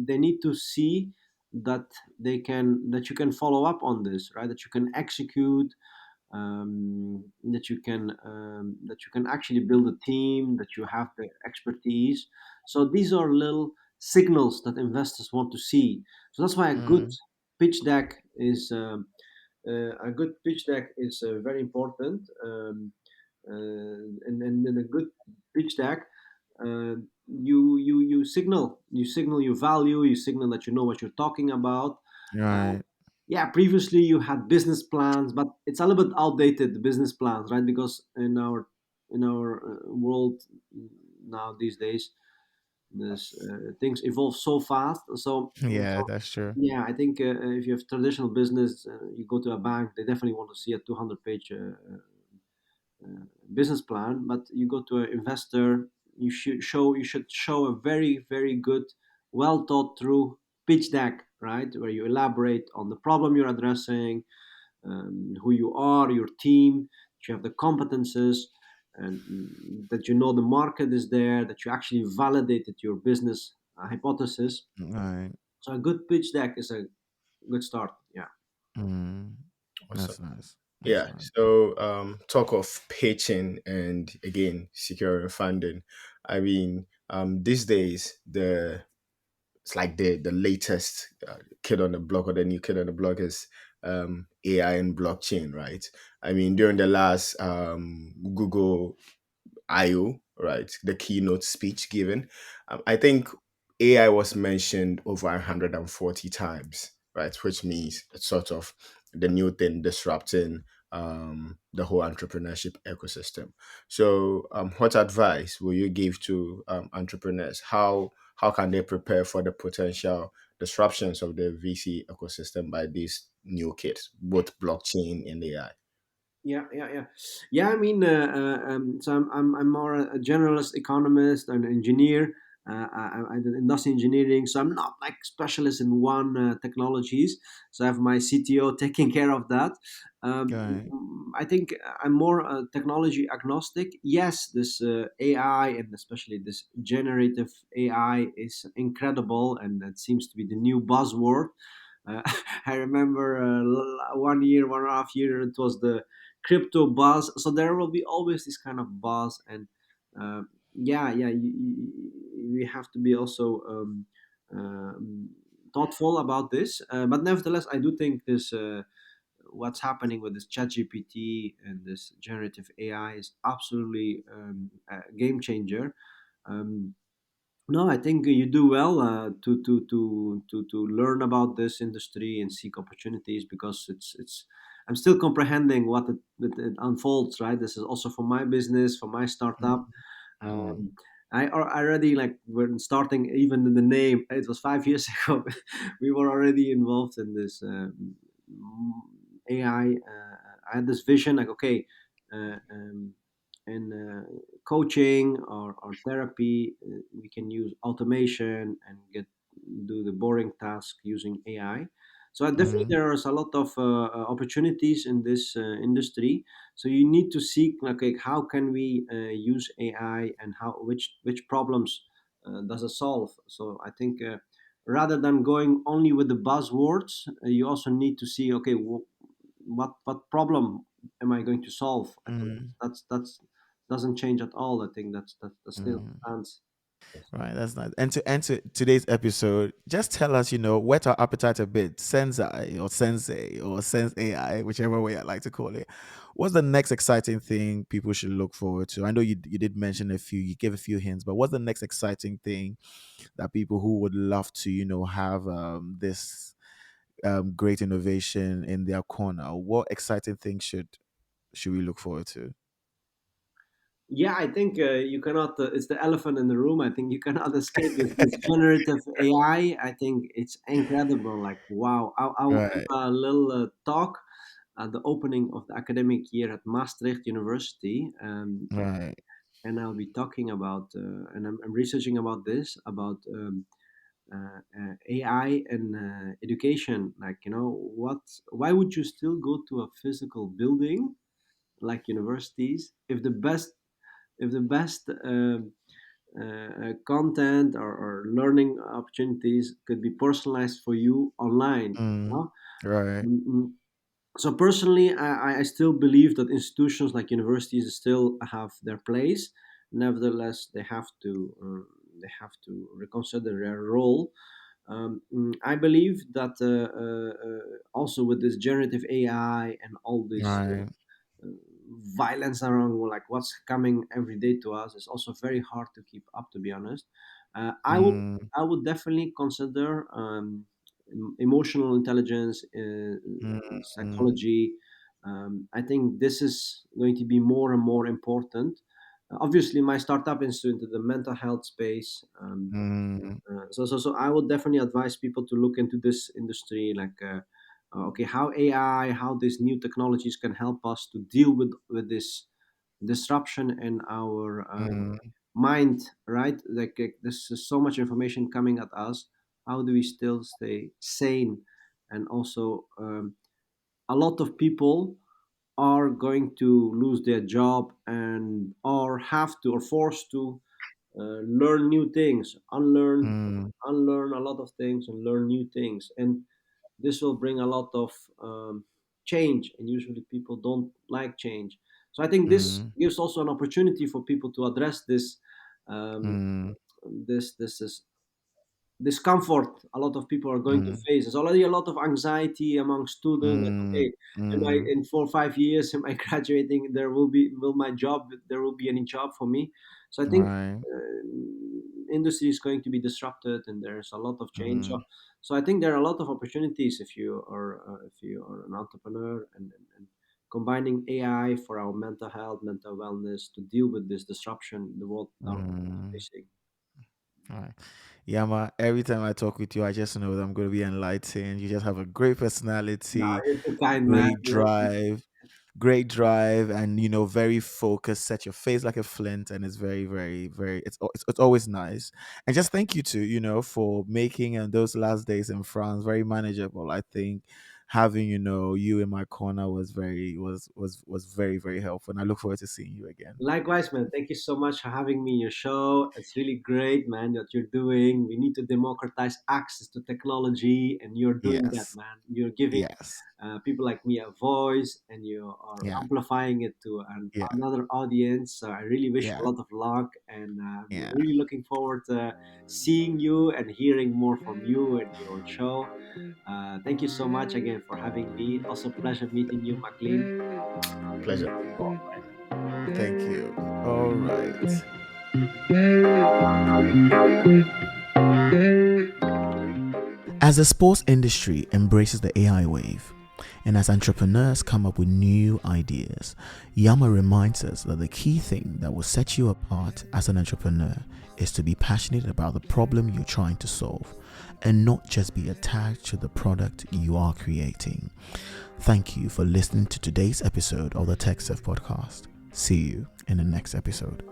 [SPEAKER 2] they need to see that that you can follow up on this, right, that you can execute, that you can actually build a team, that you have the expertise. So these are little signals that investors want to see. So that's why
[SPEAKER 1] Mm.
[SPEAKER 2] pitch deck is a good pitch deck is very important. And in a good pitch deck, you signal your value, you signal that you know what you're talking about. uh,
[SPEAKER 1] Right.
[SPEAKER 2] yeah, previously you had business plans, but it's a little bit outdated, the business plans, right? Because in our world now these days, this things evolve so fast. So
[SPEAKER 1] Yeah, that's true.
[SPEAKER 2] yeah, I think if you have traditional business, you go to a bank, they definitely want to see a 200-page business plan. But you go to an investor, you should show a very, very good, well thought through pitch deck, right, where you elaborate on the problem you're addressing, who you are, your team, that you have the competences, and that you know the market is there, that you actually validated your business hypothesis.
[SPEAKER 1] Right.
[SPEAKER 2] So a good pitch deck is a good start. Yeah.
[SPEAKER 1] Mm.
[SPEAKER 3] Awesome.
[SPEAKER 1] That's nice. That's
[SPEAKER 3] Yeah.
[SPEAKER 1] nice.
[SPEAKER 3] So talk of pitching and again securing funding. I mean, these days it's like the latest kid on the block, or the new kid on the block is AI and blockchain, right? I mean, during the last Google IO, right? The keynote speech given. I think AI was mentioned over 140 times, right? Which means it's sort of the new thing disrupting the whole entrepreneurship ecosystem. So, what advice will you give to entrepreneurs? How can they prepare for the potential disruptions of the VC ecosystem by these new kits, both blockchain and AI?
[SPEAKER 2] Yeah. I mean, so I'm more a generalist economist and engineer. I did industrial engineering, so I'm not like specialist in one technologies. So I have my CTO taking care of that.
[SPEAKER 1] Right.
[SPEAKER 2] I think I'm more technology agnostic. Yes, this AI and especially this generative AI is incredible, and that seems to be the new buzzword. Uh, I remember 1 year, 1.5 year, it was the crypto buzz. So there will be always this kind of buzz, and yeah, we have to be also um, thoughtful about this. But nevertheless, I do think this. What's happening with this chat gpt and this generative ai is absolutely a game changer. um, no, I think you do well to learn about this industry and seek opportunities, because it's. I'm still comprehending what it unfolds. Right, this is also for my business, for my startup.
[SPEAKER 3] Mm,
[SPEAKER 2] um, I already, like, when starting, even in the name, it was 5 years ago. We were already involved in this AI. I had this vision, like, okay, in coaching or therapy, we can use automation and get do the boring task using AI. So definitely
[SPEAKER 1] Mm,
[SPEAKER 2] there is a lot of opportunities in this industry. So you need to seek, like, okay, how can we use AI, and how which problems does it solve. So I think rather than going only with the buzzwords, you also need to see, okay, what problem am I going to solve. I think
[SPEAKER 1] mm,
[SPEAKER 2] that's doesn't change at all. I think that still
[SPEAKER 1] mm.
[SPEAKER 2] stands.
[SPEAKER 3] yes.
[SPEAKER 1] Right, that's nice. And to enter today's episode, just tell us, whet our appetite a bit, sensei or sensei or sense AI, whichever way I like to call it. What's the next exciting thing people should look forward to? I know you did mention a few, you gave a few hints, but what's the next exciting thing that people who would love to, have this great innovation in their corner? What exciting thing should we look forward to?
[SPEAKER 2] Yeah, I think you cannot. It's the elephant in the room. I think you cannot escape this generative AI. I think it's incredible. Like, wow! I'll give
[SPEAKER 1] Right,
[SPEAKER 2] a little talk at the opening of the academic year at Maastricht University,
[SPEAKER 1] right.
[SPEAKER 2] and I'll be talking about and I'm researching about this about AI and education. Like, what? Why would you still go to a physical building like universities if the best content or learning opportunities could be personalized for you online? You
[SPEAKER 1] Mm,
[SPEAKER 2] know?
[SPEAKER 1] right.
[SPEAKER 2] Mm, so personally, I still believe that institutions like universities still have their place. Nevertheless, they have to reconsider their role. I believe that also with this generative AI and all this
[SPEAKER 1] Right.
[SPEAKER 2] uh, violence around, like, what's coming every day to us, is also very hard to keep up. To be honest, uh, I would
[SPEAKER 1] Mm,
[SPEAKER 2] I would definitely consider emotional intelligence,
[SPEAKER 1] mm, mm,
[SPEAKER 2] psychology. I think this is going to be more and more important. Obviously, my startup is into the mental health space.
[SPEAKER 1] mm,
[SPEAKER 2] So I would definitely advise people to look into this industry, like, okay, how AI, how these new technologies can help us to deal with this disruption in our
[SPEAKER 1] mm,
[SPEAKER 2] mind, right? Like, there's so much information coming at us. How do we still stay sane? And also, a lot of people are going to lose their job, and or have to, or forced to learn new things,
[SPEAKER 1] mm,
[SPEAKER 2] unlearn a lot of things and learn new things, and this will bring a lot of change. And usually people don't like change. So I think this
[SPEAKER 1] mm,
[SPEAKER 2] gives also an opportunity for people to address this um,
[SPEAKER 1] mm,
[SPEAKER 2] this is discomfort a lot of people are going to
[SPEAKER 1] Mm,
[SPEAKER 2] face. There's already a lot of anxiety among students. Like,
[SPEAKER 1] mm,
[SPEAKER 2] okay, am I
[SPEAKER 1] mm,
[SPEAKER 2] in 4 or 5 years? Am I graduating? Will my job? There will be any job for me? So I think
[SPEAKER 1] right.
[SPEAKER 2] industry is going to be disrupted, and there's a lot of change.
[SPEAKER 1] Mm,
[SPEAKER 2] So I think there are a lot of opportunities if you are an entrepreneur, and combining AI for our mental health, mental wellness to deal with this disruption the world now is
[SPEAKER 1] mm,
[SPEAKER 2] facing.
[SPEAKER 1] right. Yama, every time I talk with you, I just know that I'm going to be enlightened. You just have a great
[SPEAKER 2] No,
[SPEAKER 1] personality,
[SPEAKER 2] you're too kind, man.
[SPEAKER 1] great drive, and very focused. Set your face like a flint, and it's very, very, very. It's always nice. And just thank you to for making those last days in France very manageable. I think having you in my corner was very, very helpful, and I look forward to seeing you again.
[SPEAKER 2] Likewise, man. Thank you so much for having me in your show. It's really great, man, what you're doing. We need to democratize access to technology, and you're doing that,
[SPEAKER 1] Yes,
[SPEAKER 2] man. You're giving
[SPEAKER 1] yes,
[SPEAKER 2] people like me a voice, and you are
[SPEAKER 1] yeah,
[SPEAKER 2] amplifying it to
[SPEAKER 1] yeah,
[SPEAKER 2] another audience. So I really wish you
[SPEAKER 1] yeah,
[SPEAKER 2] a lot of luck, and I'm
[SPEAKER 1] yeah.
[SPEAKER 2] really looking forward to seeing you and hearing more from you and your show. Thank you so much again for having me. Also, pleasure meeting you, McLean.
[SPEAKER 3] Pleasure.
[SPEAKER 1] Thank you. All right. As the sports industry embraces the AI wave, and as entrepreneurs come up with new ideas, Yama reminds us that the key thing that will set you apart as an entrepreneur is to be passionate about the problem you're trying to solve and not just be attached to the product you are creating. Thank you for listening to today's episode of the TechServe podcast. See you in the next episode.